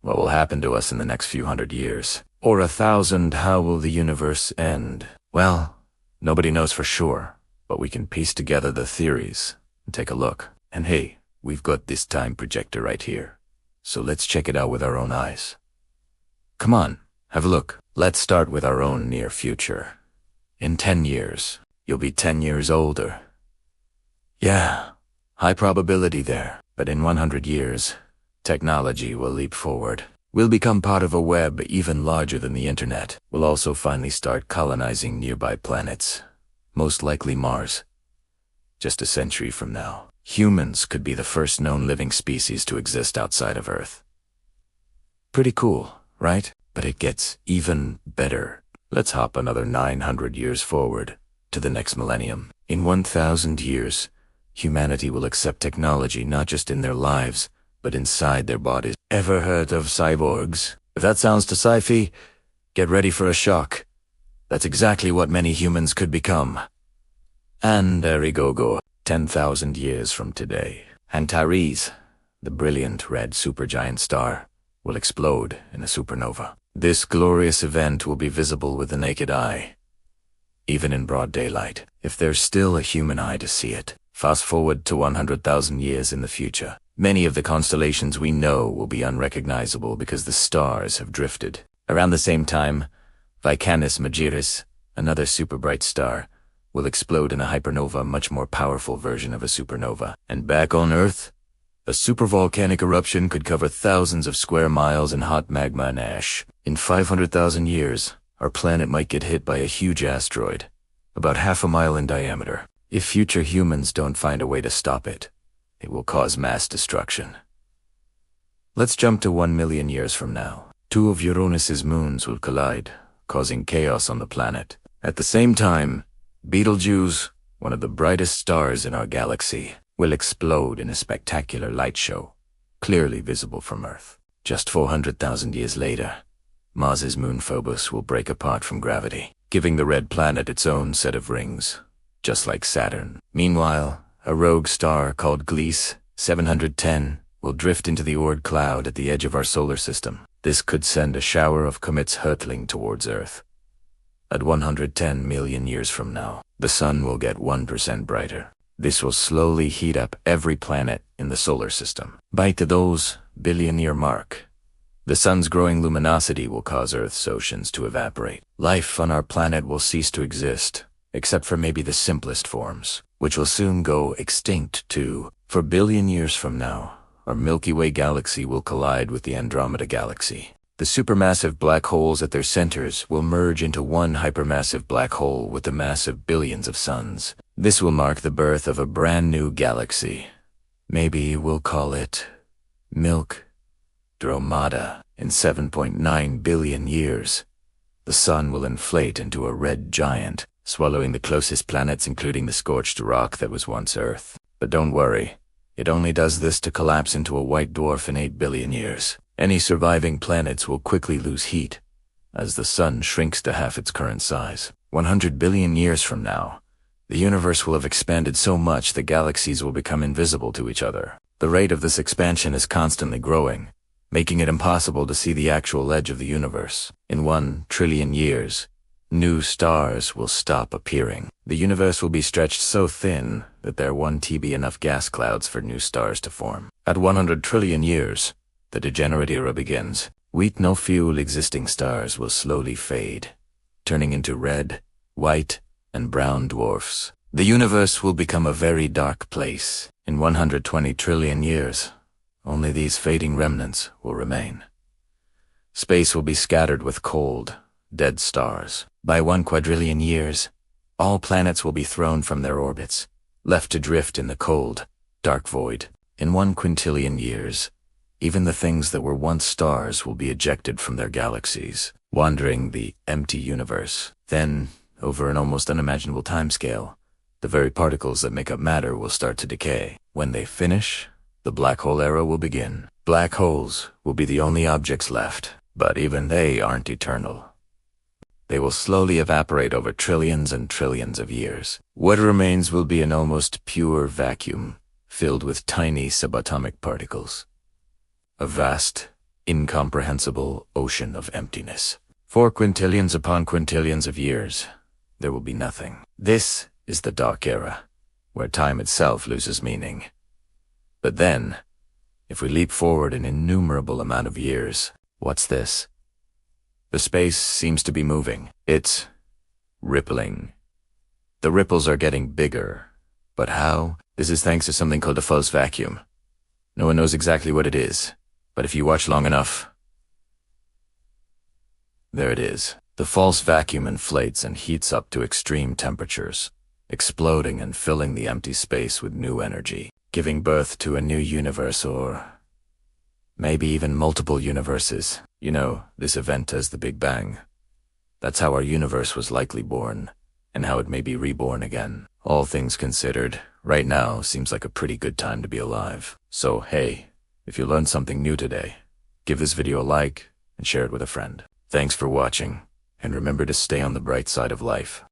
What will happen to us in the next few hundred years? Or 1,000, how will the universe end? Well, nobody knows for sure, but we can piece together the theories and take a look. And hey, we've got this time projector right here, so let's check it out with our own eyes. Come on, have a look. Let's start with our own near future. In 10 years, you'll be 10 years older. Yeah, high probability there, but in 100 years, technology will leap forward. We'll become part of a web even larger than the internet. We'll also finally start colonizing nearby planets, most likely Mars. Just a century from now, humans could be the first known living species to exist outside of Earth. Pretty cool, right? But it gets even better. Let's hop another 900 years forward to the next millennium. In 1,000 years, humanity will accept technology not just in their lives, but inside their bodies. Ever heard of cyborgs? If that sounds too sci-fi, get ready for a shock. That's exactly what many humans could become. And there we go, 10,000 years from today. Antares, the brilliant red supergiant star, will explode in a supernova. This glorious event will be visible with the naked eye, even in broad daylight, if there's still a human eye to see it. Fast forward to 100,000 years in the future. Many of the constellations we know will be unrecognizable because the stars have drifted. Around the same time, Canis Majoris, another super bright star, will explode in a hypernova, much more powerful version of a supernova. And back on Earth, a supervolcanic eruption could cover thousands of square miles in hot magma and ash. In 500,000 years, our planet might get hit by a huge asteroid, about half a mile in diameter. If future humans don't find a way to stop it, it will cause mass destruction. Let's jump to 1 million years from now. 2 of Uranus's moons will collide, causing chaos on the planet. At the same time, Betelgeuse, one of the brightest stars in our galaxy, will explode in a spectacular light show, clearly visible from Earth. Just 400,000 years later, Mars's moon Phobos will break apart from gravity, giving the red planet its own set of rings, just like Saturn. Meanwhile, a rogue star called Gliese 710 will drift into the Oort cloud at the edge of our solar system. This could send a shower of comets hurtling towards Earth. At 110 million years from now, the sun will get 1% brighter. This will slowly heat up every planet in the solar system. By those billion-year mark, the sun's growing luminosity will cause Earth's oceans to evaporate. Life on our planet will cease to exist, except for maybe the simplest forms, which will soon go extinct too. For billion years from now, our Milky Way galaxy will collide with the Andromeda galaxy. The supermassive black holes at their centers will merge into one hypermassive black hole with the mass of billions of suns. This will mark the birth of a brand new galaxy. Maybe we'll call it Milky Andromeda. In 7.9 billion years, the sun will inflate into a red giant, swallowing the closest planets, including the scorched rock that was once Earth. But don't worry, it only does this to collapse into a white dwarf in 8 billion years. Any surviving planets will quickly lose heat, as the sun shrinks to half its current size. 100 billion years from now, the universe will have expanded so much that galaxies will become invisible to each other. The rate of this expansion is constantly growing, making it impossible to see the actual edge of the universe. In 1 trillion years, new stars will stop appearing. The universe will be stretched so thin that there won't be enough gas clouds for new stars to form. At 100 trillion years, the degenerate era begins. With no fuel, existing stars will slowly fade, turning into red, white, and brown dwarfs. The universe will become a very dark place. In 120 trillion years, only these fading remnants will remain. Space will be scattered with cold, dead stars. By 1 quadrillion years, all planets will be thrown from their orbits, left to drift in the cold, dark void. In 1 quintillion years, even the things that were once stars will be ejected from their galaxies, wandering the empty universe. Then, over an almost unimaginable timescale, the very particles that make up matter will start to decay. When they finish, the black hole era will begin. Black holes will be the only objects left, but even they aren't eternal. They will slowly evaporate over trillions and trillions of years. What remains will be an almost pure vacuum, filled with tiny subatomic particles. A vast, incomprehensible ocean of emptiness. For quintillions upon quintillions of years, there will be nothing. This is the dark era, where time itself loses meaning. But then, if we leap forward an innumerable amount of years, what's this? The space seems to be moving. It's rippling. The ripples are getting bigger. But how? This is thanks to something called a false vacuum. No one knows exactly what it is, but if you watch long enough, there it is. The false vacuum inflates and heats up to extreme temperatures, exploding and filling the empty space with new energy, giving birth to a new universe, or maybe even multiple universes. You know, this event as the Big Bang. That's how our universe was likely born, and how it may be reborn again. All things considered, right now seems like a pretty good time to be alive. So hey, if you learned something new today, give this video a like and share it with a friend. Thanks for watching, and remember to stay on the bright side of life.